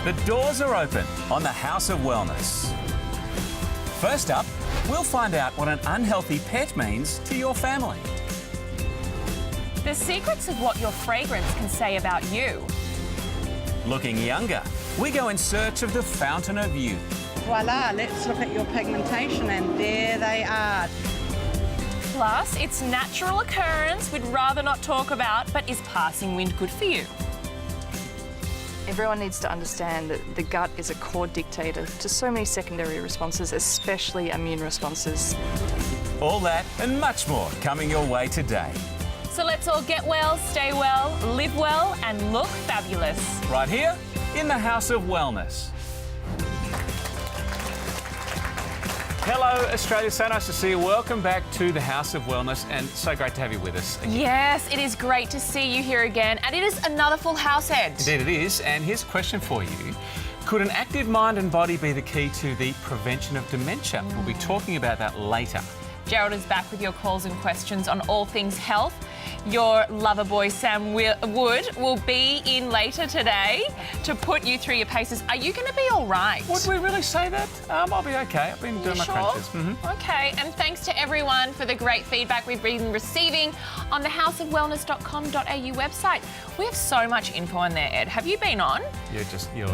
The doors are open on the House of Wellness. First up, we'll find out what an unhealthy pet means to your family. The secrets of what your fragrance can say about you. Looking younger, we go in search of the fountain of youth. Voila, let's look at your pigmentation, and there they are. Plus, it's natural occurrence we'd rather not talk about, but is passing wind good for you? Everyone needs to understand that the gut is a core dictator to so many secondary responses, especially immune responses. All that and much more coming your way today. So let's all get well, stay well, live well, and look fabulous. Right here in the House of Wellness. Hello, Australia. So nice to see you. Welcome back to the House of Wellness, and so great to have you with us again. Yes, it is great to see you here again, and it is another full house, Ed. Indeed it is, and here's a question for you. Could an active mind and body be the key to the prevention of dementia? We'll be talking about that later. Gerald is back with your calls and questions on all things health. Your lover boy Sam Wood will be in later today to put you through your paces. Are you going to be all right? Would we really say that? I'll be okay. I've been doing my crunches. Okay, and thanks to everyone for the great feedback we've been receiving on the houseofwellness.com.au website. We have so much info on there, Ed. Have you been on? You're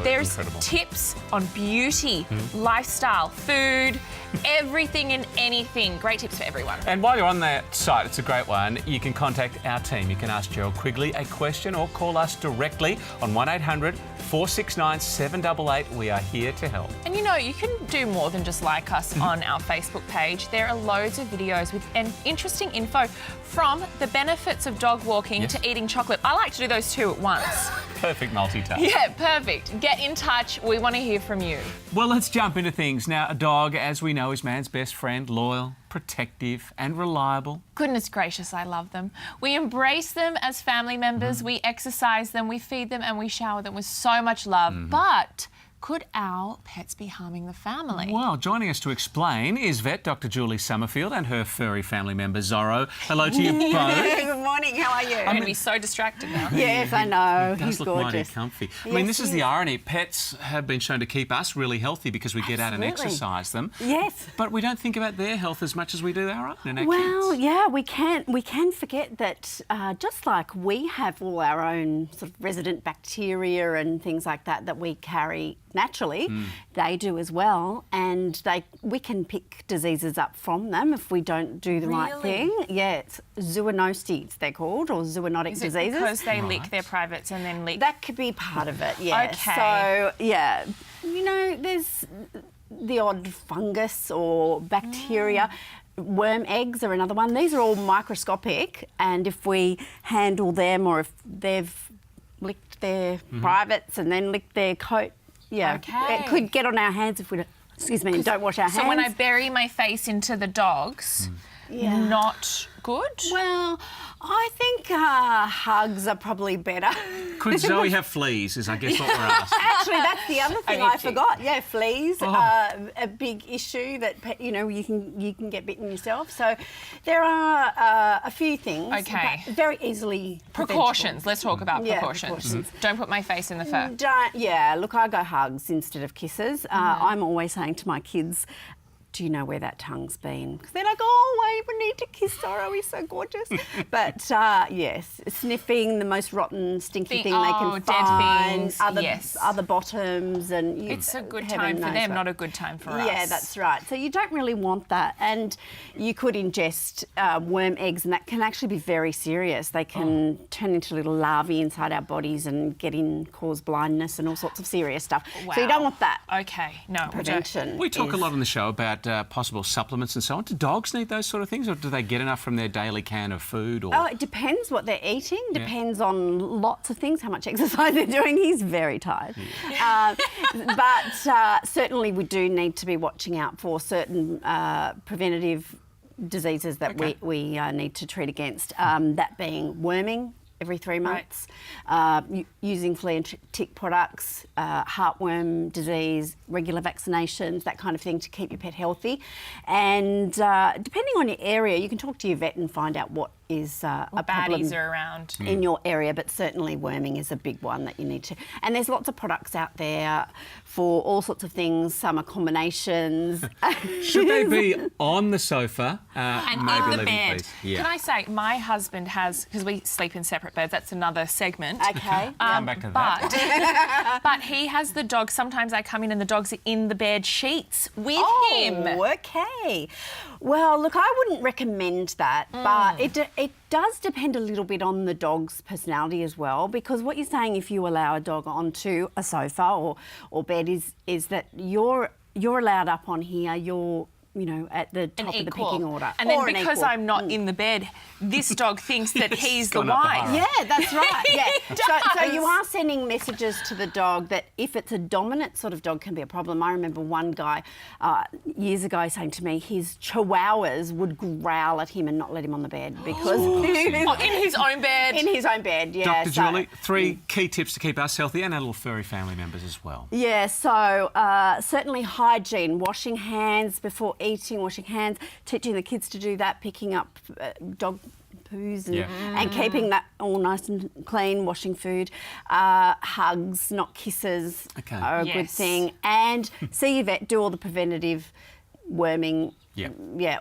There's incredible. tips on beauty, lifestyle, food, everything and anything. Great tips for everyone. And while you're on that site, it's a great one, you can contact our team. You can ask Gerald Quigley a question or call us directly on 1800 469 788. We are here to help. And you know, you can do more than just like us on our Facebook page. There are loads of videos with interesting info from the benefits of dog walking to eating chocolate. I like to do those two at once. Perfect multitask. Yeah, perfect. Get in touch. We want to hear from you. Well, let's jump into things. Now, a dog, as we know, is man's best friend, loyal, protective and reliable. Goodness gracious, I love them. We embrace them as family members. We exercise them, we feed them and we shower them with so much love. But could our pets be harming the family? Well, joining us to explain is vet Dr. Julie Summerfield and her furry family member Zorro. Hello to you both. Good morning, how are you? I'm going to be so distracted now. Yes, I know. It does He's look gorgeous. mighty comfy. I Yes, mean, this is he the is. irony. Pets have been shown to keep us really healthy because we get out and Absolutely. exercise them. Yes. But we don't think about their health as much as we do our own and our Well, kids. yeah, we can forget that just like we have all our own sort of resident bacteria and things like that that we carry naturally, they do as well, and we can pick diseases up from them if we don't do the right Really? thing. Yeah, it's zoonoses they're called, or zoonotic Is it diseases. because they lick their privates and then lick? That could be part of it, yeah. Okay. So, yeah, you know, there's the odd fungus or bacteria. Worm eggs are another one. These are all microscopic, and if we handle them or if they've licked their privates and then licked their coat, Okay. it could get on our hands if we don't wash our hands. So when I bury my face into the dogs, not good? Well, I think hugs are probably better. Could Zoe have fleas, is I guess what we're asking. Actually, that's the other thing Only I forgot. Yeah, fleas are a big issue that you know you can get bitten yourself. So there are a few things. Okay. But very easily Precautions. preventable. Let's talk about Yeah, precautions. precautions. Don't put my face in the fur. Look, I go hugs instead of kisses. I'm always saying to my kids, do you know where that tongue's been? Because they're like, oh, we need to kiss Zorro, he's so gorgeous. But yes, sniffing the most rotten, stinky thing they can dead find, beans, other bottoms, and It's a good heaven time for knows them, what. not a good time for us. Yeah, that's right. So you don't really want that. And you could ingest worm eggs, and that can actually be very serious. They can turn into little larvae inside our bodies and cause blindness and all sorts of serious stuff. Wow. So you don't want that. Okay, no. Prevention. We talk a is- lot on the show about possible supplements and so on. Do dogs need those sort of things, or do they get enough from their daily can of food? Or... Oh, it depends what they're eating. Depends on lots of things, how much exercise they're doing. He's very tired. But certainly we do need to be watching out for certain preventative diseases that we need to treat against, that being worming every 3 months, using flea and tick products, heartworm disease, regular vaccinations, that kind of thing to keep your pet healthy. And depending on your area, you can talk to your vet and find out what a problem baddies are around. in your area, but certainly worming is a big one that you need to. And there's lots of products out there for all sorts of things. Some are combinations. Should they be on the sofa? And maybe in the leave them, bed. please? Yeah. Can I say, my husband has, because we sleep in separate beds, that's another segment. Okay. Come back to that. But he has the dog. Sometimes I come in and the dogs are in the bed sheets with him. Okay. Well, look, I wouldn't recommend that, but it does depend a little bit on the dog's personality as well, because what you're saying, if you allow a dog onto a sofa or bed, is that you're allowed up on here, you're at the top of the pecking order. And then because I'm not in the bed, this dog thinks that he's the gone up the wife. hierarchy. Yeah, that's right. Yeah. So does. you are sending messages to the dog that if it's a dominant sort of dog can be a problem. I remember one guy years ago saying to me his chihuahuas would growl at him and not let him on the bed because In his own bed. in his own bed. Yeah. Dr. Julie, 3 key tips to keep us healthy and our little furry family members as well. Yeah, so certainly hygiene, washing hands before eating, washing hands, teaching the kids to do that, picking up dog poos and keeping that all nice and clean, washing food. Hugs, not kisses, are a good Yes. thing. And see your vet, do all the preventative worming,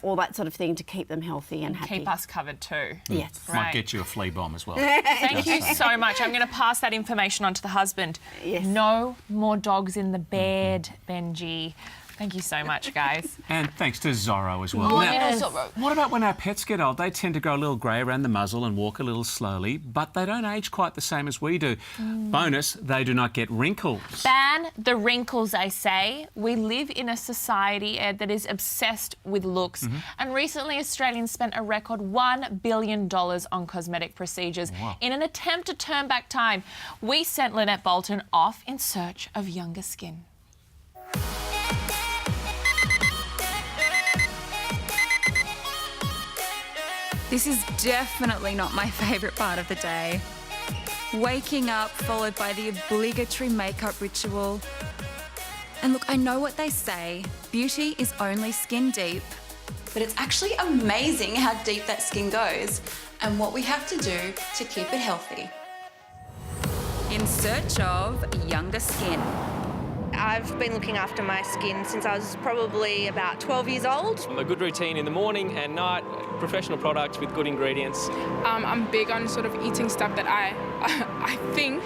all that sort of thing to keep them healthy and happy. Keep us covered too. Yes. Right. Might get you a flea bomb as well. Thank you so much. I'm going to pass that information on to the husband. Yes. No more dogs in the bed, Benji. Thank you so much, guys. And thanks to Zorro as well. Oh, Now, yes. Zorro. what about when our pets get old? They tend to grow a little grey around the muzzle and walk a little slowly, but they don't age quite the same as we do. Bonus, they do not get wrinkles. Ban the wrinkles, I say. We live in a society, Ed, that is obsessed with looks. And recently, Australians spent a record $1 billion on cosmetic procedures in an attempt to turn back time. We sent Lynette Bolton off in search of younger skin. This is definitely not my favourite part of the day. Waking up followed by the obligatory makeup ritual. And look, I know what they say, beauty is only skin deep. But it's actually amazing how deep that skin goes and what we have to do to keep it healthy. In search of younger skin. I've been looking after my skin since I was probably about 12 years old. A good routine in the morning and night, professional products with good ingredients. I'm big on sort of eating stuff that I think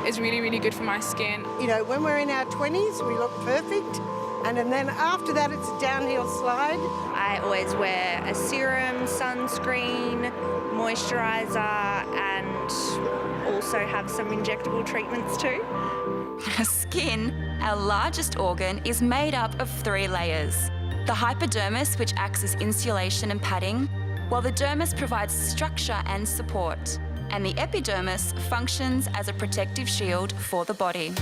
is really, really good for my skin. You know, when we're in our 20s, we look perfect. And then after that, it's a downhill slide. I always wear a serum, sunscreen, moisturiser, and also have some injectable treatments too. Skin, our largest organ, is made up of 3 layers. The hypodermis, which acts as insulation and padding, while the dermis provides structure and support, and the epidermis functions as a protective shield for the body.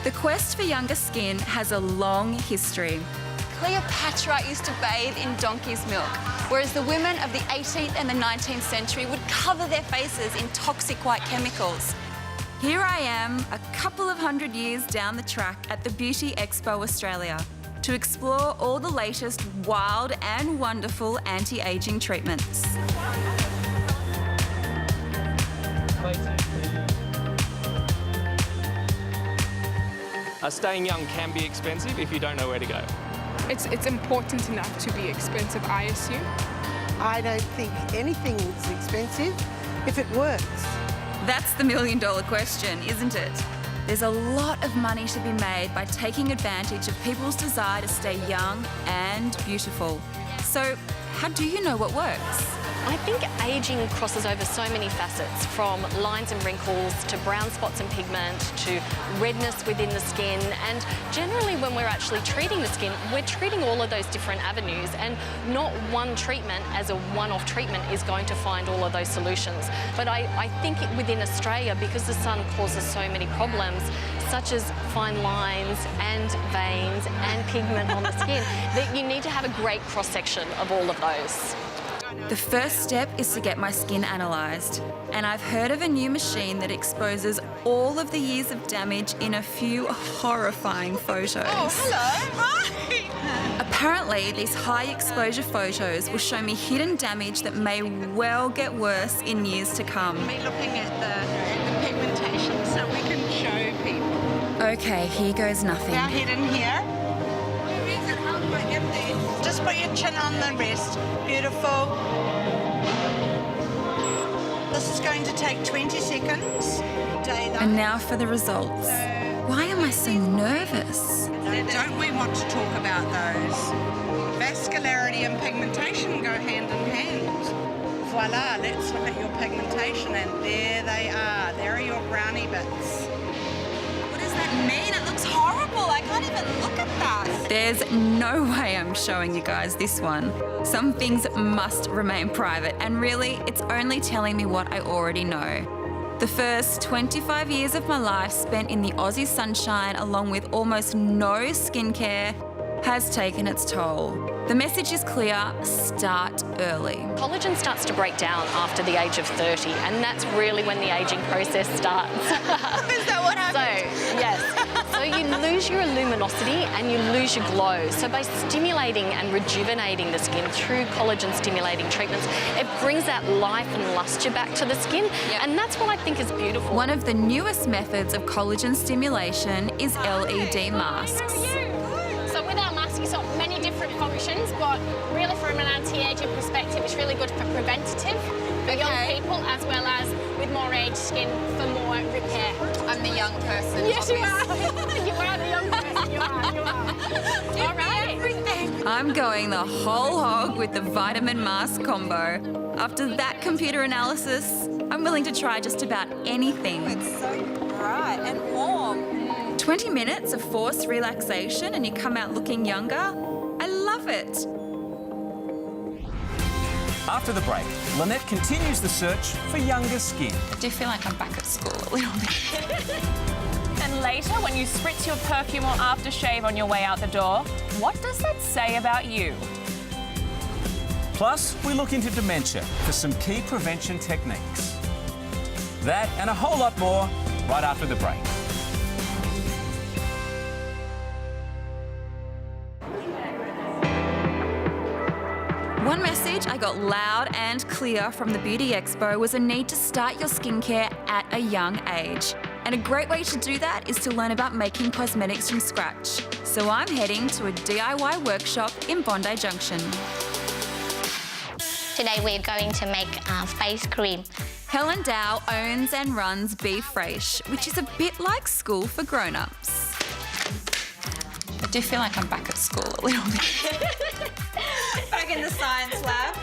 The quest for younger skin has a long history. Cleopatra used to bathe in donkey's milk, whereas the women of the 18th and the 19th century would cover their faces in toxic white chemicals. Here I am, a couple of 100 years down the track at the Beauty Expo Australia to explore all the latest wild and wonderful anti-aging treatments. Staying young can be expensive if you don't know where to go. It's important enough to be expensive, I assume. I don't think anything is expensive if it works. That's the $1 million question, isn't it? There's a lot of money to be made by taking advantage of people's desire to stay young and beautiful. So, how do you know what works? I think ageing crosses over so many facets, from lines and wrinkles to brown spots and pigment to redness within the skin. And generally when we're actually treating the skin, we're treating all of those different avenues, and not one treatment as a one-off treatment is going to find all of those solutions. But I think within Australia, because the sun causes so many problems, such as fine lines and veins and pigment on the skin, that you need to have a great cross-section of all of those. The first step is to get my skin analysed, and I've heard of a new machine that exposes all of the years of damage in a few horrifying photos. Oh, hello. Hi. Apparently, these high exposure photos will show me hidden damage that may well get worse in years to come. We're looking at the pigmentation so we can show people. Okay, here goes nothing. Now hidden here. Where is it? How do I get there? Just put your chin on the wrist. Beautiful. This is going to take 20 seconds. And now for the results. Why am I so nervous? Don't we want to talk about those? Vascularity and pigmentation go hand in hand. Voila, let's look at your pigmentation, and there they are. There are your brownie bits. What does that mean? It looks horrible. I can't even look at that. There's no way I'm showing you guys this one. Some things must remain private, and really, it's only telling me what I already know. The first 25 years of my life spent in the Aussie sunshine along with almost no skincare has taken its toll. The message is clear: start early. Collagen starts to break down after the age of 30, and that's really when the ageing process starts. Is that what happens? So, yes. So you lose your luminosity and you lose your glow. So by stimulating and rejuvenating the skin through collagen stimulating treatments, it brings that life and luster back to the skin. Yep. And that's what I think is beautiful. One of the newest methods of collagen stimulation is LED masks. So with our mask, it's got many different functions, but really from an anti-aging perspective, it's really good for preventative for young people, as well as with more aged skin for more repair. I'm the young person. Yes, you are. You are the young person. You are. All right. Everything. I'm going the whole hog with the vitamin mask combo. After that computer analysis, I'm willing to try just about anything. It's so bright and warm. 20 minutes of forced relaxation and you come out looking younger? I love it. After the break, Lynette continues the search for younger skin. I do feel like I'm back at school a little bit. And later, when you spritz your perfume or aftershave on your way out the door, what does that say about you? Plus, we look into dementia for some key prevention techniques. That and a whole lot more right after the break. One message I got loud and clear from the Beauty Expo was a need to start your skincare at a young age. And a great way to do that is to learn about making cosmetics from scratch. So I'm heading to a DIY workshop in Bondi Junction. Today we're going to make face cream. Helen Dow owns and runs Be Fresh, which is a bit like school for grown-ups. I do feel like I'm back at school a little bit. Back in the science lab.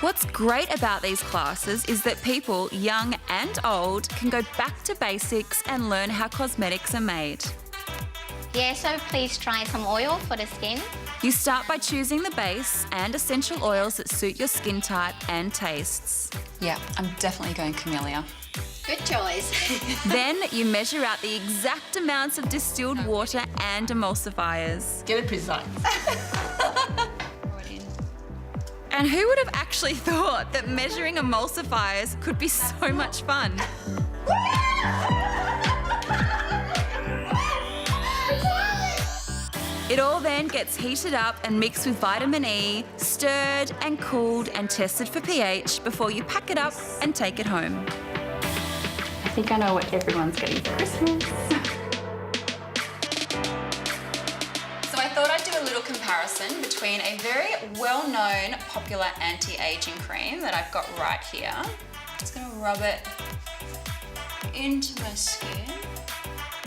What's great about these classes is that people, young and old, can go back to basics and learn how cosmetics are made. Yeah, so please try some oil for the skin. You start by choosing the base and essential oils that suit your skin type and tastes. Yeah, I'm definitely going camellia. Good choice. Then you measure out the exact amounts of distilled water and emulsifiers. Get it precise. And who would have actually thought that measuring emulsifiers could be so much fun? It all then gets heated up and mixed with vitamin E, stirred and cooled and tested for pH before you pack it up and take it home. I think I know what everyone's getting for Christmas. So I thought I'd do a little comparison between a very well-known popular anti-aging cream that I've got right here. Just gonna rub it into my skin.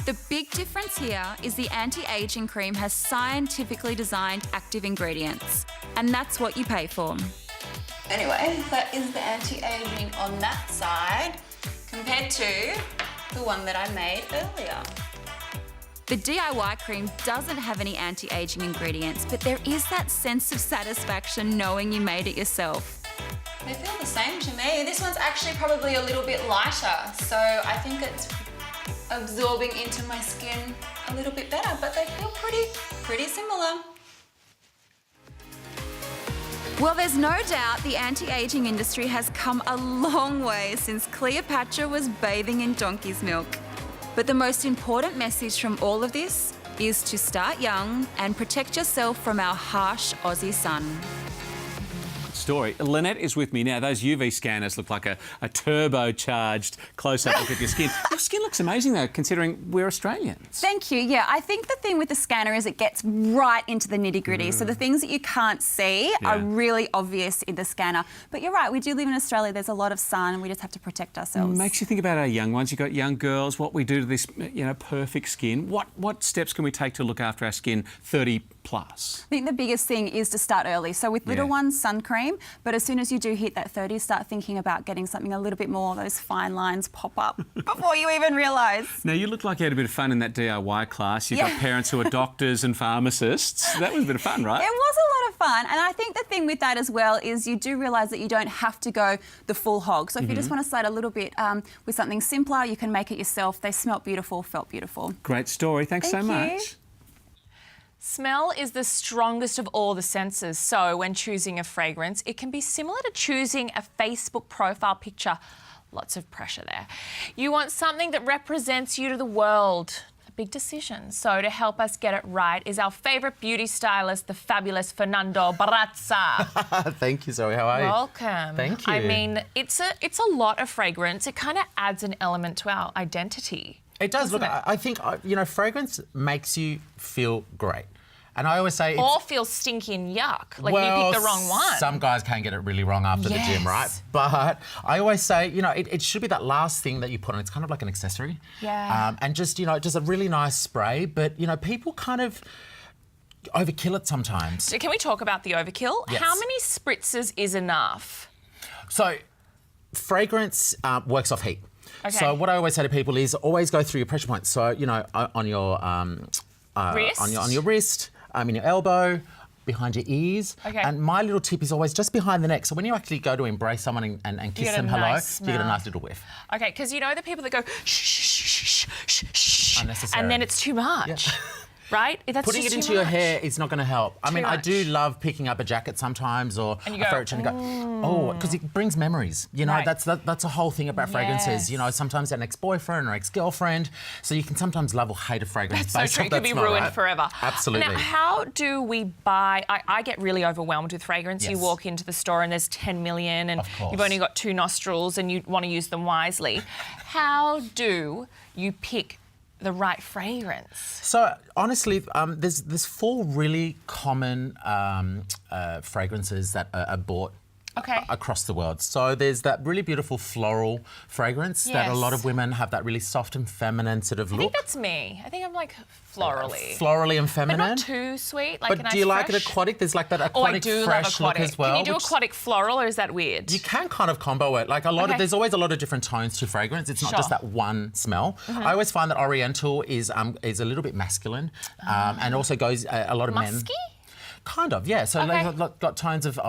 The big difference here is the anti-aging cream has scientifically designed active ingredients, and that's what you pay for. Anyway, that is the anti-aging on that side compared to the one that I made earlier. The DIY cream doesn't have any anti-aging ingredients, but there is that sense of satisfaction knowing you made it yourself. They feel the same to me. This one's actually probably a little bit lighter, so I think it's absorbing into my skin a little bit better, but they feel pretty similar. Well, there's no doubt the anti-aging industry has come a long way since Cleopatra was bathing in donkey's milk. But the most important message from all of this is to start young and protect yourself from our harsh Aussie sun. Story. Lynette is with me now. Those UV scanners look like a turbocharged close-up look at your skin. Your skin looks amazing, though, considering we're Australians. Thank you. Yeah, I think the thing with the scanner is it gets right into the nitty-gritty. So the things that you can't see are really obvious in the scanner. But you're right, we do live in Australia. There's a lot of sun and we just have to protect ourselves. Makes you think about our young ones. You've got young girls, what we do to this, perfect skin. What steps can we take to look after our skin 30+? I think the biggest thing is to start early. So with little ones, sun cream, but as soon as you do hit that 30, start thinking about getting something a little bit more, those fine lines pop up before you even realise. Now, you look like you had a bit of fun in that DIY class. You've got parents who are doctors and pharmacists. That was a bit of fun, right? It was a lot of fun. And I think the thing with that as well is you do realise that you don't have to go the full hog. So if you just want to start a little bit with something simpler, you can make it yourself. They smelt beautiful, felt beautiful. Great story. Thanks so much. Smell is the strongest of all the senses, so when choosing a fragrance, it can be similar to choosing a Facebook profile picture. Lots of pressure there. You want something that represents you to the world. A big decision. So to help us get it right is our favourite beauty stylist, the fabulous Fernando Barraza. Thank you, Zoe. How are you? Welcome. Thank you. I mean, it's a lot of fragrance. It kind of adds an element to our identity. It does. Look, I think, fragrance makes you feel great. And I always say... Or feel stinky and yuck, like you picked the wrong one. Some guys can get it really wrong after the gym, right? But I always say, it should be that last thing that you put on. It's kind of like an accessory. Yeah. And just a really nice spray. But, people kind of overkill it sometimes. So can we talk about the overkill? Yes. How many spritzes is enough? So, fragrance works off heat. Okay. So what I always say to people is always go through your pressure points. So, on your... wrist? On your wrist, in your elbow, behind your ears. Okay. And my little tip is always just behind the neck. So when you actually go to embrace someone and kiss them hello, you get a nice little whiff. Okay, because the people that go shh, shh, shh, shh, shh, unnecessary. and then it's too much. Yeah. Right? That's Putting just it into too your much. hair is not going to help. I Too I much. do love picking up a jacket sometimes or and you a go, furniture and go, because it brings memories. Right. That's a whole thing about fragrances. Sometimes an ex-boyfriend or ex-girlfriend. So you can sometimes love or hate a fragrance. That's so true. It could be ruined forever. Absolutely. Now, how do we buy... I get really overwhelmed with fragrance. Yes. You walk into the store and there's 10 million and you've only got 2 nostrils and you want to use them wisely. How do you pick the right fragrance? So honestly, there's 4 really common fragrances that are bought across the world. So there's that really beautiful floral fragrance that a lot of women have, that really soft and feminine sort of look. I think that's me. I think I'm like florally. Florally and feminine. But not too sweet. Like but a nice do you like fresh? it aquatic? There's like that aquatic fresh love aquatic. look as well. Can you do aquatic floral or is that weird? You can kind of combo it. Like there's always a lot of different tones to fragrance. It's not just that one smell. I always find that Oriental is a little bit masculine and also goes a lot of Musky? men. Kind of, yeah. So they've got tones of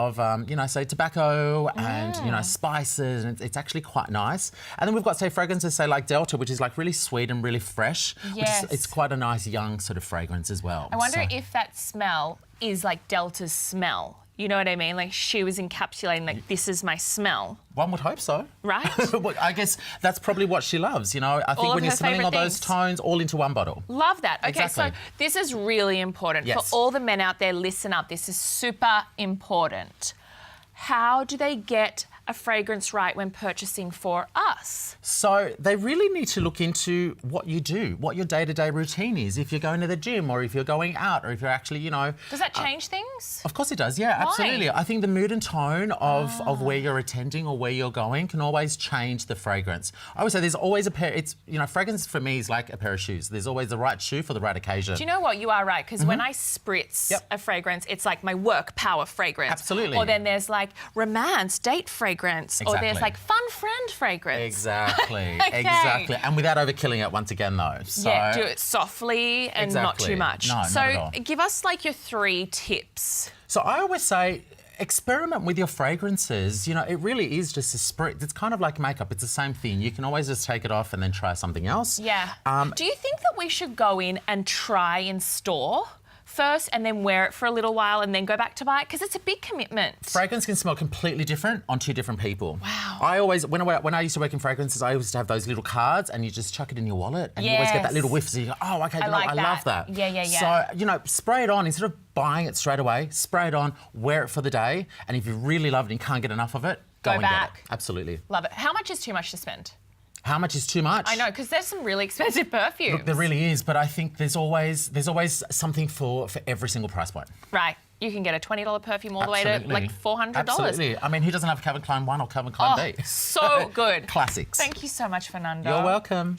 say tobacco and, spices, and it's actually quite nice. And then we've got, say, fragrances, say, like Delta, which is like really sweet and really fresh. Yes. It's quite a nice young sort of fragrance as well. I wonder if that smell is like Delta's smell. You know what I mean? Like she was encapsulating, like, this is my smell. One would hope so. Right? I guess that's probably what she loves, I think when you're smelling all those tones all into one bottle. Love that. Okay, Exactly. so this is really important. Yes. For all the men out there, listen up. This is super important. How do they get a fragrance right when purchasing for us? So they really need to look into what you do, what your day-to-day routine is. If you're going to the gym or if you're going out or if you're actually, Does that change things? Of course it does, yeah, Why? absolutely. I think the mood and tone of where you're attending or where you're going can always change the fragrance. I would say there's always a pair, fragrance for me is like a pair of shoes. There's always the right shoe for the right occasion. Do you know what? You are right, because when I spritz a fragrance, it's like my work power fragrance. Absolutely. Or then there's like romance, date fragrance. Or there's Exactly. like fun friend fragrance. Exactly, Okay. exactly. And without overkilling it once again though. So Yeah, do it softly and not Exactly. too much. No, so not at all. give us like your 3 tips. So I always say, experiment with your fragrances. It really is just a spritz. It's kind of like makeup. It's the same thing. You can always just take it off and then try something else. Yeah. Do you think that we should go in and try in store first and then wear it for a little while and then go back to buy it? Because it's a big commitment. Fragrance can smell completely different on two different people. Wow. I always, when I used to work in fragrances, I used to have those little cards and you just chuck it in your wallet and you always get that little whiff. So you go, oh, okay, I love that. Yeah. So, you know, spray it on instead of buying it straight away. Spray it on, wear it for the day. And if you really love it and can't get enough of it, go and back. Get it. Absolutely. Love it. How much is too much to spend? How much is too much? I know, because there's some really expensive perfumes. Look, there really is, but I think there's always something for every single price point. Right. You can get a $20 perfume all the way to like $400. Absolutely. I mean, who doesn't have Calvin Klein 1 or Calvin Klein B? So good. Classics. Thank you so much, Fernando. You're welcome.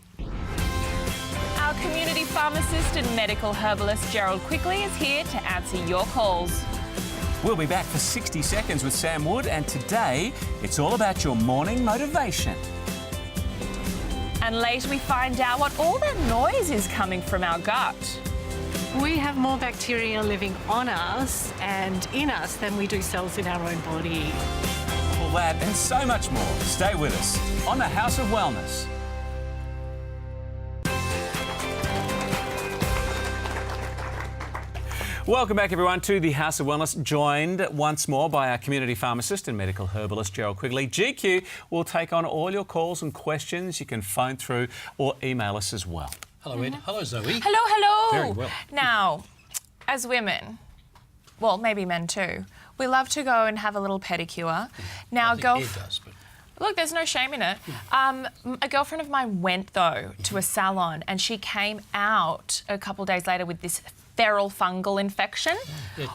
Our community pharmacist and medical herbalist Gerald Quigley is here to answer your calls. We'll be back for 60 seconds with Sam Wood, and today it's all about your morning motivation. And later we find out what all that noise is coming from our gut. We have more bacteria living on us and in us than we do cells in our own body. All that and so much more. Stay with us on the House of Wellness. Welcome back, everyone, to the House of Wellness, joined once more by our community pharmacist and medical herbalist, Gerald Quigley. GQ will take on all your calls and questions. You can phone through or email us as well. Hello, Ed. Hello, Zoe. Hello. Very well. Now, as women, well, maybe men too, we love to go and have a little pedicure. Now, Ed does, but... Look, there's no shame in it. A girlfriend of mine went, though, to a salon and she came out a couple of days later with this feral fungal infection.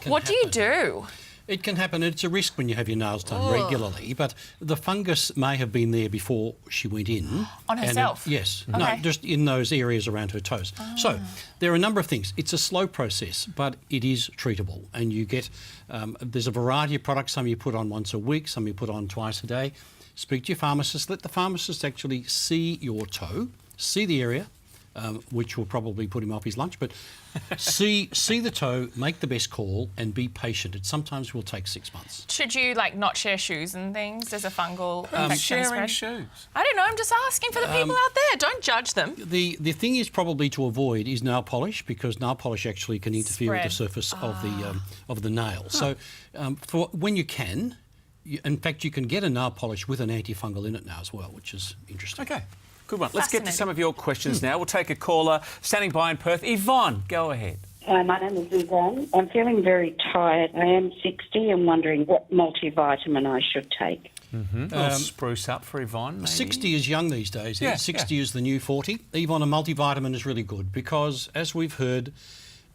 What do you do? It can happen. It's a risk when you have your nails done regularly, but the fungus may have been there before she went in. On herself? Yes. Okay. No, just in those areas around her toes. So there are a number of things. It's a slow process, but it is treatable. And you get, there's a variety of products. Some you put on once a week, some you put on twice a day. Speak to your pharmacist. Let the pharmacist actually see your toe, see the area, which will probably put him off his lunch, but see the toe, make the best call and be patient. It sometimes will take 6 months. Should you, like, not share shoes and things? There's a fungal infection sharing spread. shoes? I don't know, I'm just asking for the people out there. Don't judge them. The thing is probably to avoid is nail polish, because nail polish actually can interfere with the surface of the nail. So for when you can, in fact, you can get a nail polish with an antifungal in it now as well, which is interesting. Okay. Good one. Let's get to some of your questions now. We'll take a caller standing by in Perth. Yvonne, go ahead. Hi, my name is Yvonne. I'm feeling very tired. I am 60 and wondering what multivitamin I should take. Spruce up for Yvonne, maybe? 60 is young these days. Yeah, 60 is the new 40. Yvonne, a multivitamin is really good because, as we've heard,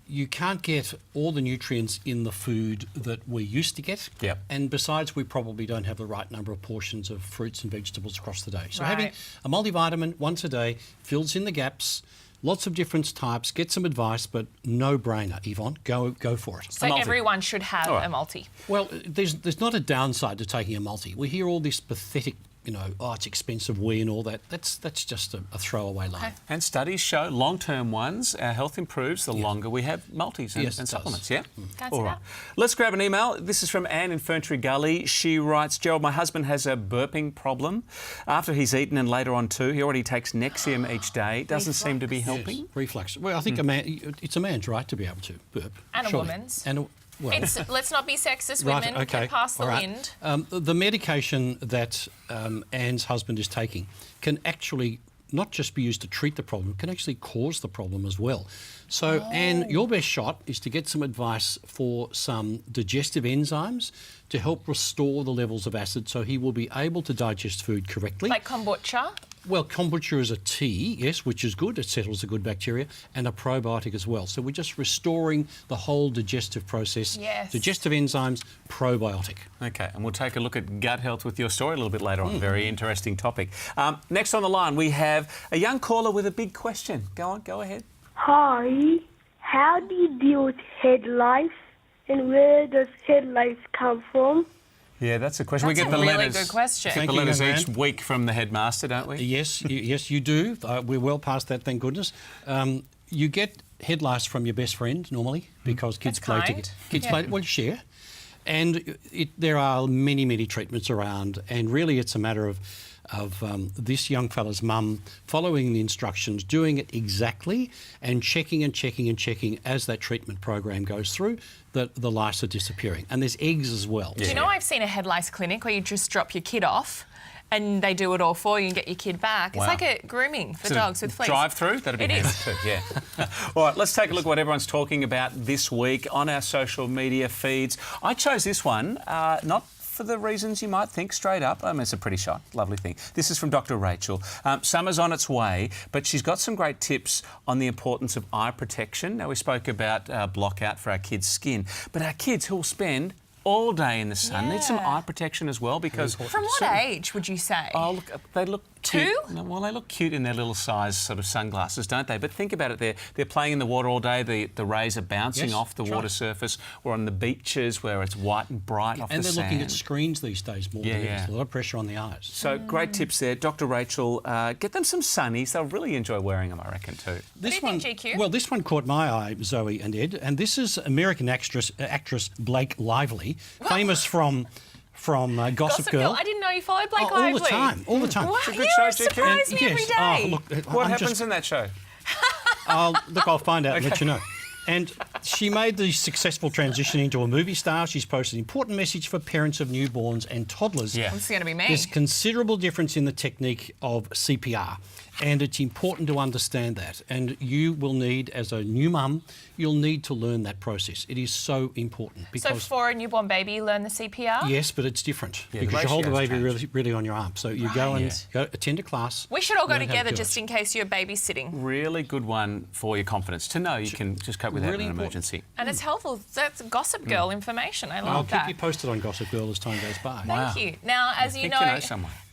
you can't get all the nutrients in the food that we used to get. Yep. And besides, we probably don't have the right number of portions of fruits and vegetables across the day. So having a multivitamin once a day fills in the gaps. Lots of different types. Get some advice, but no brainer, Yvonne. Go for it. So everyone should have a multi. Well, there's not a downside to taking a multi. We hear all this pathetic, it's expensive and all that. That's just a throwaway line. Okay. And studies show long-term ones, our health improves the longer we have multis and supplements, yeah? All right. Let's grab an email. This is from Anne in Ferntree Gully. She writes, Gerald, my husband has a burping problem. After he's eaten and later on too, he already takes Nexium each day. Doesn't seem to be helping. Yes. Reflux. Well, I think it's a man's right to be able to burp. And a woman's. Well, let's not be sexist. Women can pass the wind. The medication that Anne's husband is taking can actually not just be used to treat the problem, it can actually cause the problem as well. So, Anne, your best shot is to get some advice for some digestive enzymes to help restore the levels of acid so he will be able to digest food correctly. Like kombucha? Well, kombucha is a tea, yes, which is good. It settles the good bacteria, and a probiotic as well. So we're just restoring the whole digestive process. Yes. Digestive enzymes, probiotic. Okay, and we'll take a look at gut health with your story a little bit later on. Very interesting topic. Next on the line, we have a young caller with a big question. Go ahead. Hi, how do you deal with head lice, and where does head lice come from? Yeah, that's a question. That's we get the a really letters. good question. We get the letters each week from the headmaster, don't we? Yes, yes, you do. We're well past that, thank goodness. You get head lice from your best friend normally because kids play together. Kids play. Well, share. And there are many treatments around, and really it's a matter of this young fella's mum following the instructions, doing it exactly, and checking as that treatment program goes through that the lice are disappearing. And there's eggs as well. Do you know, I've seen a head lice clinic where you just drop your kid off and they do it all for you and get your kid back. It's like a grooming for dogs with fleas. Drive-through? That'd be handy too, yeah. All right, let's take a look at what everyone's talking about this week on our social media feeds. I chose this one, not for the reasons you might think straight up. I mean, it's a pretty shot, lovely thing. This is from Dr. Rachel. Summer's on its way, but she's got some great tips on the importance of eye protection. Now, we spoke about blockout for our kids' skin, but our kids who'll spend all day in the sun need some eye protection as well, because... From what age would you say? Oh, look, they look... Two? Well, they look cute in their little size sort of sunglasses, don't they? But think about it, they're playing in the water all day, the rays are bouncing off the water surface, or on the beaches where it's white and bright off the sand. And they're looking at screens these days more than there's a lot of pressure on the eyes. So great tips there. Dr. Rachel, get them some sunnies. They'll really enjoy wearing them, I reckon, too. This one, GQ? Well, this one caught my eye, Zoe and Ed, and this is American actress Blake Lively, famous from Gossip Girl. I didn't know you followed Blake Lively. All the time. What? You surprise me every day. What happens in that show? I'll find out and let you know. And she made the successful transition into a movie star. She's posted an important message for parents of newborns and toddlers. Yeah. It's going to be me. There's considerable difference in the technique of CPR, and it's important to understand that. And you will need, as a new mum, you'll need to learn that process. It is so important. So for a newborn baby, you learn the CPR? Yes, but it's different because you hold the baby really on your arm. So you go and attend a class. We should all go together just in case you're babysitting. Really good one for your confidence, to know you can just cope with that in an emergency. And it's helpful. That's Gossip Girl information. I love that. I'll keep you posted on Gossip Girl as time goes by. Thank you. Now, as you know,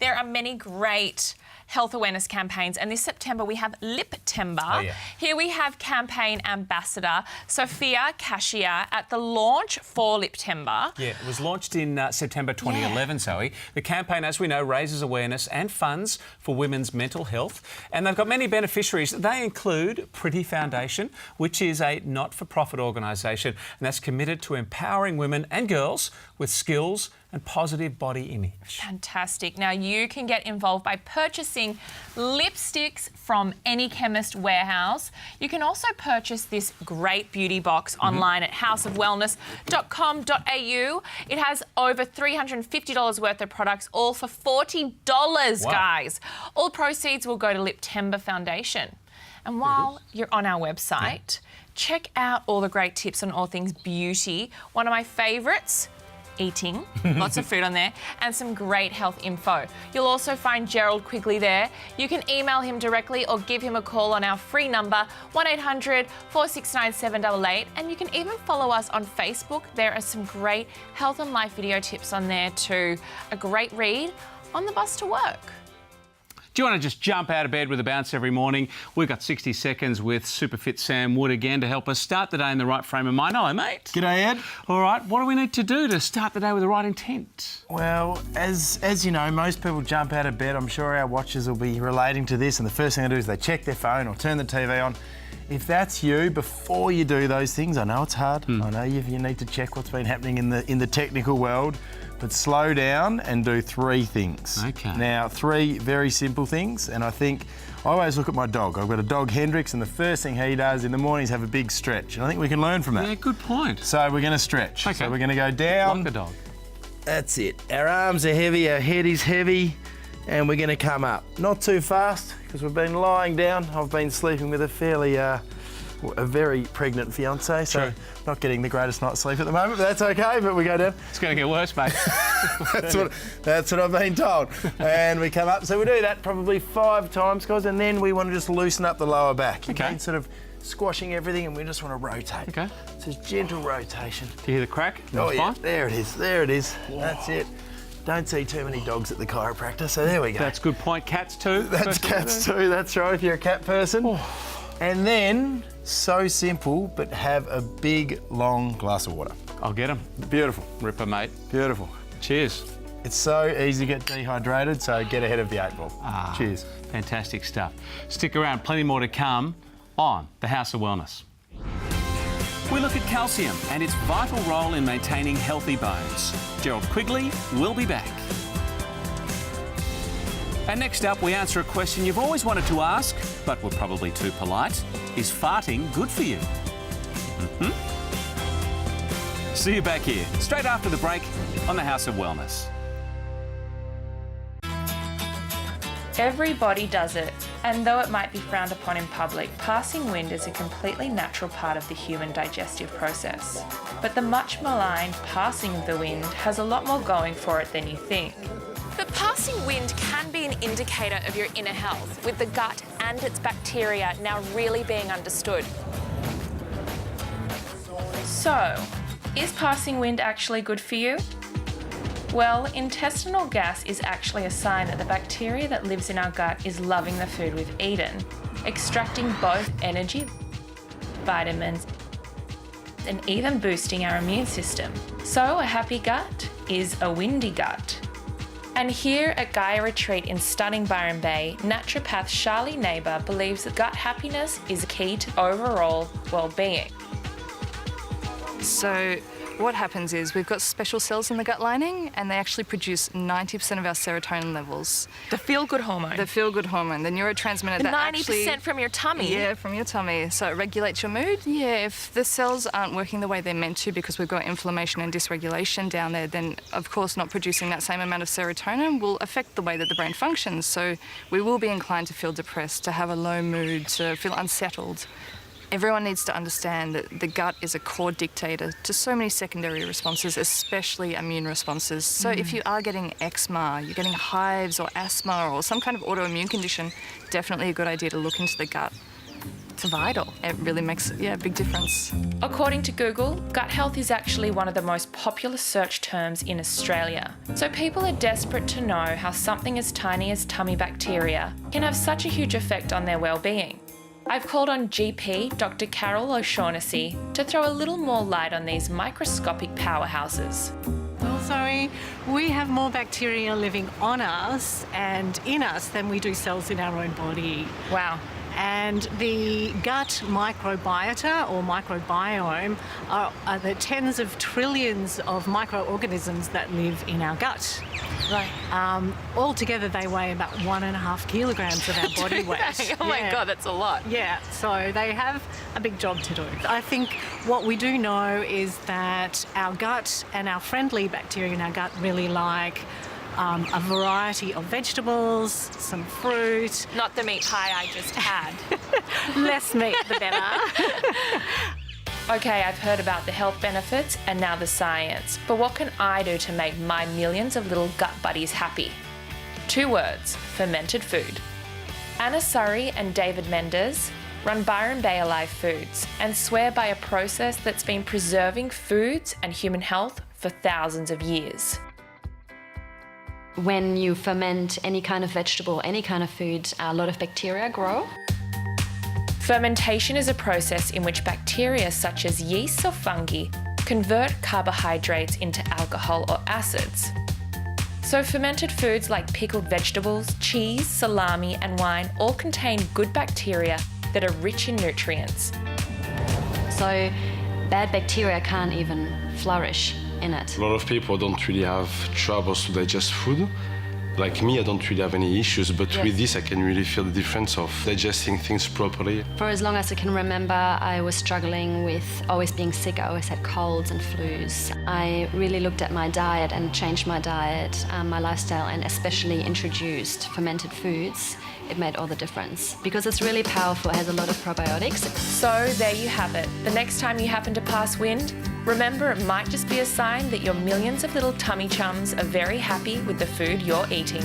there are many great health awareness campaigns, and this September we have Liptember. Here we have campaign ambassador Sophia Cashier at the launch for Liptember. Yeah, it was launched in September 2011, Zoe. The campaign, as we know, raises awareness and funds for women's mental health, and they've got many beneficiaries. They include Pretty Foundation, which is a not-for-profit organisation, and that's committed to empowering women and girls with skills and positive body image. Fantastic. Now, you can get involved by purchasing lipsticks from any chemist warehouse. You can also purchase this great beauty box online at houseofwellness.com.au. It has over $350 worth of products, all for $40, guys. All proceeds will go to Liptember Foundation. And while you're on our website, check out all the great tips on all things beauty. One of my favourites, eating, lots of food on there, and some great health info. You'll also find Gerald Quigley there. You can email him directly or give him a call on our free number, 1800 469 788, and you can even follow us on Facebook. There are some great health and life video tips on there too. A great read on the bus to work. Do you want to just jump out of bed with a bounce every morning? We've got 60 seconds with Superfit Sam Wood again to help us start the day in the right frame of mind. Hello, mate. G'day, Ed. All right, what do we need to do to start the day with the right intent? Well, as you know, most people jump out of bed. I'm sure our watchers will be relating to this, and the first thing they do is they check their phone or turn the TV on. If that's you, before you do those things, I know it's hard. I know you need to check what's been happening in the technical world, but slow down and do 3 things. Okay. Now, 3 very simple things, and I think I always look at my dog. I've got a dog, Hendrix, and the first thing he does in the morning is have a big stretch, and I think we can learn from that. Yeah, good point. So we're going to stretch. Okay. So we're going to go down. Like a dog. That's it. Our arms are heavy, our head is heavy, and we're going to come up. Not too fast, because we've been lying down. I've been sleeping with a very pregnant fiancée, so not getting the greatest night's sleep at the moment, but that's okay, but we go down. It's going to get worse, mate. That's what I've been told. And we come up, so we do that probably 5 times, guys, and then we want to just loosen up the lower back. You've been sort of squashing everything, and we just want to rotate. Okay. So it's gentle rotation. Do you hear the crack? Oh, yeah, there it is, there it is. Whoa. That's it. Don't see too many dogs at the chiropractor, so there we go. That's a good point. Cats too? That's cats too, that's right, if you're a cat person. Oh. And then, so simple, but have a big, long glass of water. I'll get them. Beautiful. Ripper, mate. Beautiful. Cheers. It's so easy to get dehydrated, so get ahead of the 8 ball. Cheers. Fantastic stuff. Stick around, plenty more to come on the House of Wellness. We look at calcium and its vital role in maintaining healthy bones. Gerald Quigley will be back. And next up, we answer a question you've always wanted to ask, but were probably too polite. Is farting good for you? See you back here, straight after the break on the House of Wellness. Everybody does it, and though it might be frowned upon in public, passing wind is a completely natural part of the human digestive process. But the much maligned passing of the wind has a lot more going for it than you think. But passing wind can be an indicator of your inner health, with the gut and its bacteria now really being understood. So, is passing wind actually good for you? Well, intestinal gas is actually a sign that the bacteria that lives in our gut is loving the food we've eaten, extracting both energy, vitamins, and even boosting our immune system. So a happy gut is a windy gut. And here at Gaia Retreat in stunning Byron Bay, naturopath Charlie Neighbour believes that gut happiness is key to overall well-being. So what happens is we've got special cells in the gut lining and they actually produce 90% of our serotonin levels. The feel-good hormone. The feel-good hormone, the neurotransmitter The that 90% actually... from your tummy? Yeah, from your tummy. So it regulates your mood. Yeah, if the cells aren't working the way they're meant to because we've got inflammation and dysregulation down there, then of course not producing that same amount of serotonin will affect the way that the brain functions. So we will be inclined to feel depressed, to have a low mood, to feel unsettled. Everyone needs to understand that the gut is a core dictator to so many secondary responses, especially immune responses. So if you are getting eczema, you're getting hives or asthma or some kind of autoimmune condition, definitely a good idea to look into the gut. It's vital. It really makes a big difference. According to Google, gut health is actually one of the most popular search terms in Australia. So people are desperate to know how something as tiny as tummy bacteria can have such a huge effect on their well-being. I've called on GP Dr. Carol O'Shaughnessy to throw a little more light on these microscopic powerhouses. Well, Zoe, we have more bacteria living on us and in us than we do cells in our own body. Wow. And the gut microbiota or microbiome are the tens of trillions of microorganisms that live in our gut. Right. Altogether, they weigh about 1.5 kilograms of our body weight. Oh my God, that's a lot. Yeah, so they have a big job to do. I think what we do know is that our gut and our friendly bacteria in our gut really like a variety of vegetables, some fruit. Not the meat pie I just had. Less meat, the better. Okay, I've heard about the health benefits and now the science, but what can I do to make my millions of little gut buddies happy? 2 words: fermented food. Anna Surrey and David Mendez run Byron Bay Alive Foods and swear by a process that's been preserving foods and human health for thousands of years. When you ferment any kind of vegetable, any kind of food, a lot of bacteria grow. Fermentation is a process in which bacteria such as yeasts or fungi convert carbohydrates into alcohol or acids. So fermented foods like pickled vegetables, cheese, salami and wine all contain good bacteria that are rich in nutrients. So bad bacteria can't even flourish in it. A lot of people don't really have troubles to digest food. Like me, I don't really have any issues, but with this I can really feel the difference of digesting things properly. For as long as I can remember, I was struggling with always being sick. I always had colds and flus. I really looked at my diet and changed my diet, my lifestyle, and especially introduced fermented foods. It made all the difference because it's really powerful. It has a lot of probiotics. So there you have it. The next time you happen to pass wind, remember it might just be a sign that your millions of little tummy chums are very happy with the food you're eating.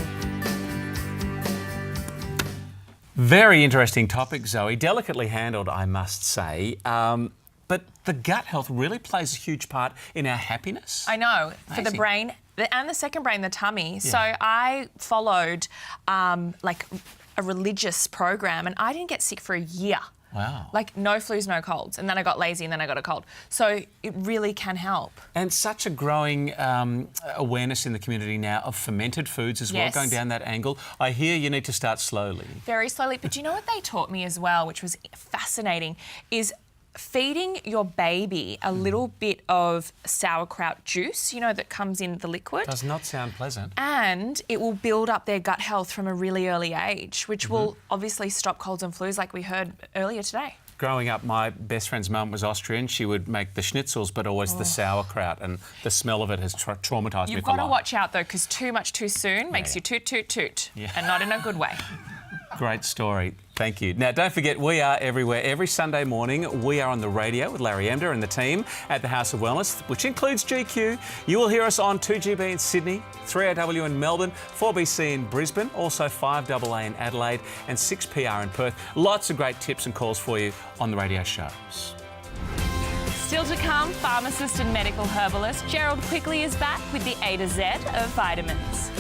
Very interesting topic, Zoe. Delicately handled, I must say. But the gut health really plays a huge part in our happiness. I know, for the Amazing. brain and the second brain, the tummy. So I followed like a religious program and I didn't get sick for a year. Wow. Like no flus, no colds. And then I got lazy and then I got a cold. So it really can help. And such a growing awareness in the community now of fermented foods as well, going down that angle. I hear you need to start slowly. Very slowly. But do you know what they taught me as well, which was fascinating, is feeding your baby a little bit of sauerkraut juice, you know, that comes in the liquid. Does not sound pleasant. And it will build up their gut health from a really early age, which will obviously stop colds and flus like we heard earlier today. Growing up, my best friend's mum was Austrian. She would make the schnitzels, but always the sauerkraut, and the smell of it has traumatised me You've for got to life. watch out, though, because too much too soon makes you toot, toot, toot, and not in a good way. Great story. Thank you. Now, don't forget, we are everywhere. Every Sunday morning, we are on the radio with Larry Emder and the team at the House of Wellness, which includes GQ. You will hear us on 2GB in Sydney, 3AW in Melbourne, 4BC in Brisbane, also 5AA in Adelaide and 6PR in Perth. Lots of great tips and calls for you on the radio shows. Still to come, pharmacist and medical herbalist Gerald Quigley is back with the A to Z of vitamins.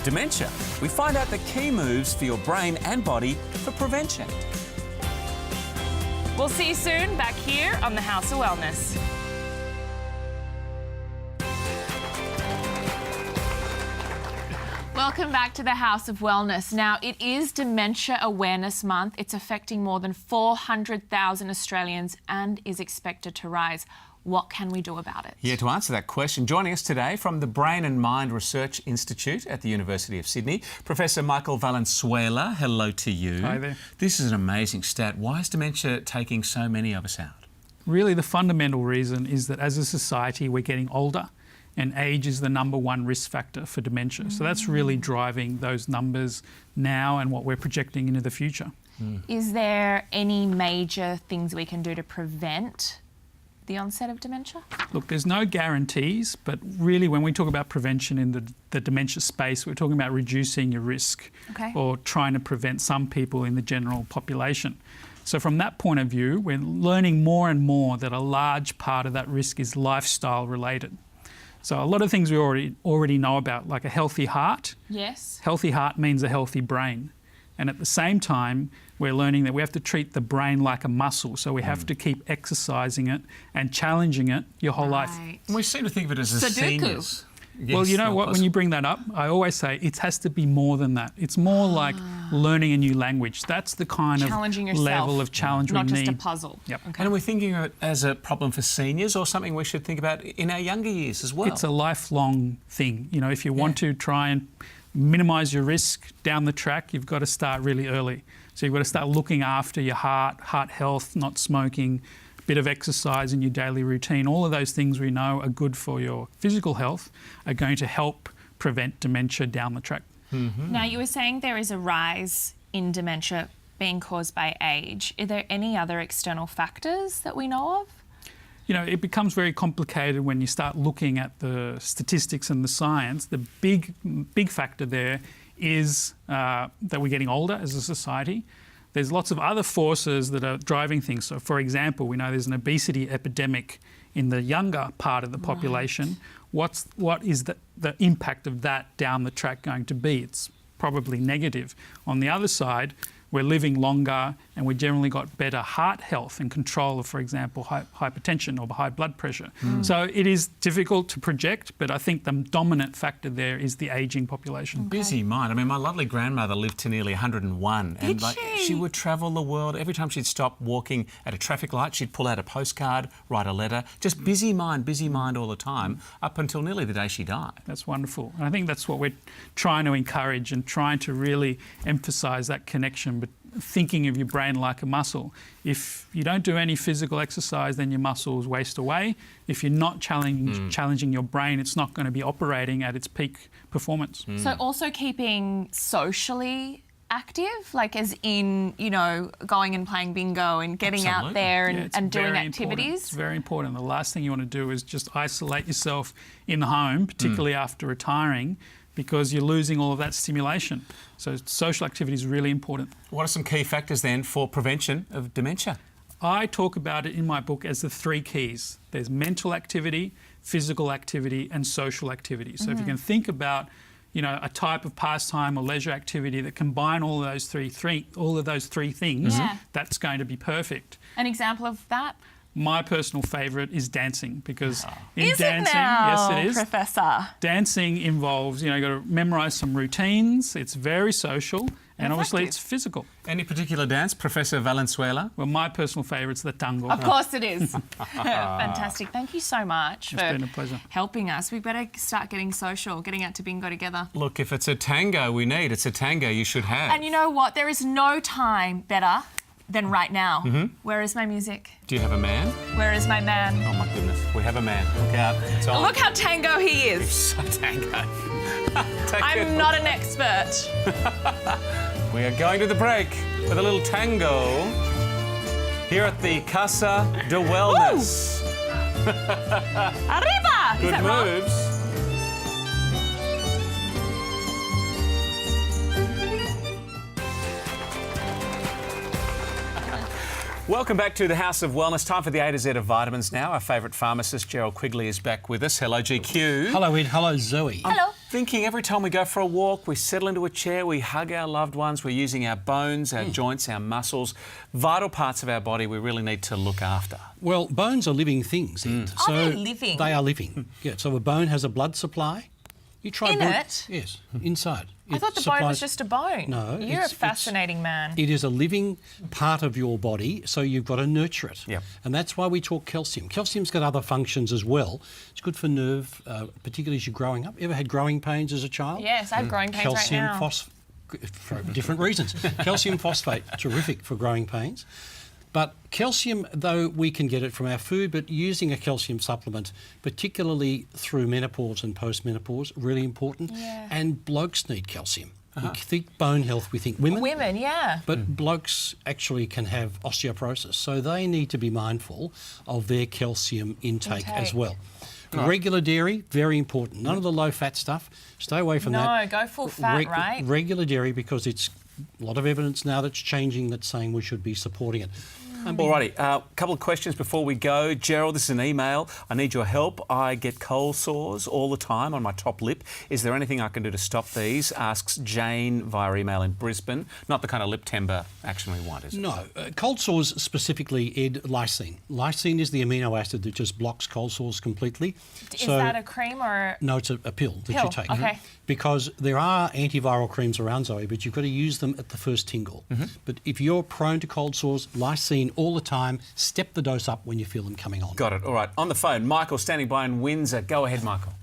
Dementia. We find out the key moves for your brain and body for prevention. We'll see you soon back here on the House of Wellness. Welcome back to the House of Wellness. Now, it is Dementia Awareness Month. It's affecting more than 400,000 Australians and is expected to rise. What can we do about it? Yeah, to answer that question, joining us today from the Brain and Mind Research Institute at the University of Sydney, Professor Michael Valenzuela. Hello to you. Hi there. This is an amazing stat. Why is dementia taking so many of us out? Really, the fundamental reason is that as a society, we're getting older, and age is the #1 risk factor for dementia. So that's really driving those numbers now and what we're projecting into the future. Is there any major things we can do to prevent the onset of dementia? Look, there's no guarantees, but really when we talk about prevention in the dementia space, we're talking about reducing your risk or trying to prevent some people in the general population. So from that point of view, we're learning more and more that a large part of that risk is lifestyle related. So a lot of things we already know about, like a healthy heart. Yes. Healthy heart means a healthy brain. And at the same time, we're learning that we have to treat the brain like a muscle. So we have to keep exercising it and challenging it your whole life. We seem to think of it as a seniors. Well, you know what, when you bring that up, I always say it has to be more than that. It's more like learning a new language. That's the kind of level of challenge we need. Not just a puzzle. Yep. And are we thinking of it as a problem for seniors or something we should think about in our younger years as well? It's a lifelong thing. You know, if you want to try and minimise your risk down the track, you've got to start really early. So you've got to start looking after your heart health, not smoking, a bit of exercise in your daily routine. All of those things we know are good for your physical health are going to help prevent dementia down the track. Now, you were saying there is a rise in dementia being caused by age. Are there any other external factors that we know of? You know, it becomes very complicated when you start looking at the statistics and the science. The big factor there is that we're getting older as a society. There's lots of other forces that are driving things. So, for example, we know there's an obesity epidemic in the younger part of the population. What is the impact of that down the track going to be? It's probably negative. On the other side, we're living longer and we've generally got better heart health and control of, for example, hypertension or high blood pressure. So it is difficult to project, but I think the dominant factor there is the ageing population. Busy mind. I mean, my lovely grandmother lived to nearly 101. And she would travel the world. Every time she'd stop walking at a traffic light, she'd pull out a postcard, write a letter. Just busy mind all the time, up until nearly the day she died. That's wonderful. And I think that's what we're trying to encourage and trying to really emphasise that connection, but thinking of your brain like a muscle. If you don't do any physical exercise, then your muscles waste away. If you're not challenging your brain, it's not going to be operating at its peak performance. So also keeping socially active, like as in, you know, going and playing bingo and getting out there and doing activities? It's very important. The last thing you want to do is just isolate yourself in the home, particularly after retiring, because you're losing all of that stimulation. So social activity is really important. What are some key factors then for prevention of dementia? I talk about it in my book as the 3 keys. There's mental activity, physical activity and social activity. So if you can think about, you know, a type of pastime or leisure activity that combine all of those three things, that's going to be perfect. An example of that? My personal favourite is dancing, because in is dancing, it now, yes, it is. Professor? Dancing involves, you know, you've got to memorise some routines. It's very social, And obviously it's physical. Any particular dance, Professor Valenzuela? Well, my personal favourite's the tango. Of course it is. Fantastic. Thank you so much It's been a pleasure. helping us. We better start getting social, getting out to bingo together. Look, if it's a tango we need, it's a tango you should have. And you know what? There is no time better than right now. Where is my music? Do you have a man? Where is my man? Oh my goodness, we have a man. Look out, it's on. Look how tango he is. So tango. I'm not an expert. We are going to the break with a little tango here at the Casa de Wellness. Arriba! Is Good that wrong? moves. Welcome back to the House of Wellness. Time for the A to Z of vitamins now. Our favourite pharmacist, Gerald Quigley, is back with us. Hello, GQ. Hello, Ed. Hello, Zoe. Hello. Thinking every time we go for a walk, we settle into a chair, we hug our loved ones, we're using our bones, our joints, our muscles, vital parts of our body we really need to look after. Well, bones are living things, Ed. Are they living? They are living. Yeah, so a bone has a blood supply. You try In it? Yes, inside. I thought the bone was just a bone. No. You're a fascinating man. It is a living part of your body, so you've got to nurture it. Yep. And that's why we talk calcium. Calcium's got other functions as well. It's good for nerve, particularly as you're growing up. Ever had growing pains as a child? Yes, I have growing pains right now. For different reasons. Calcium phosphate, terrific for growing pains. But calcium, though we can get it from our food, but using a calcium supplement, particularly through menopause and post-menopause, really important. Yeah. And blokes need calcium. We think bone health, we think women. Women, yeah. But blokes actually can have osteoporosis, so they need to be mindful of their calcium intake as well. Right. Regular dairy, very important. None of the low-fat stuff. Stay away from that. No, go full fat, right? Regular dairy, because it's a lot of evidence now that's changing that's saying we should be supporting it. Alrighty, a couple of questions before we go. Gerald, this is an email. I need your help. I get cold sores all the time on my top lip. Is there anything I can do to stop these? Asks Jane via email in Brisbane. Not the kind of lip timber action we want, is it? No. Cold sores specifically, Ed, lysine. Lysine is the amino acid that just blocks cold sores completely. Is that a cream or...? No, it's a pill that you take. Okay. Because there are antiviral creams around, Zoe, but you've got to use them at the first tingle. But if you're prone to cold sores, lysine all the time, step the dose up when you feel them coming on. Got it. All right. On the phone, Michael standing by in Windsor. Go ahead, Michael.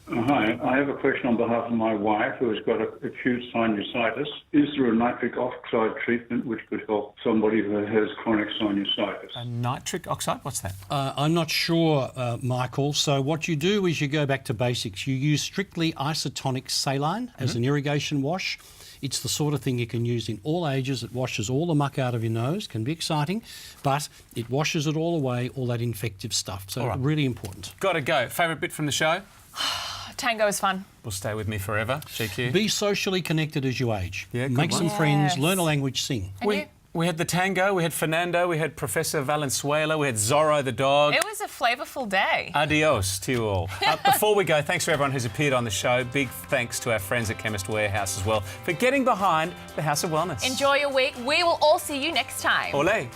Hi, I have a question on behalf of my wife who has got acute sinusitis. Is there a nitric oxide treatment which could help somebody who has chronic sinusitis? A nitric oxide? What's that? I'm not sure, Michael. So what you do is you go back to basics. You use strictly isotonic saline as an irrigation wash. It's the sort of thing you can use in all ages. It washes all the muck out of your nose. Can be exciting, but it washes it all away, all that infective stuff. So really important. Got to go. Favourite bit from the show? Tango is fun. Will stay with me forever. GQ. Be socially connected as you age. Yeah, good Make one. some friends, learn a language, sing. We had the tango, we had Fernando, we had Professor Valenzuela, we had Zorro the dog. It was a flavourful day. Adios to you all. Before we go, thanks to everyone who's appeared on the show. Big thanks to our friends at Chemist Warehouse as well for getting behind the House of Wellness. Enjoy your week. We will all see you next time. Olé.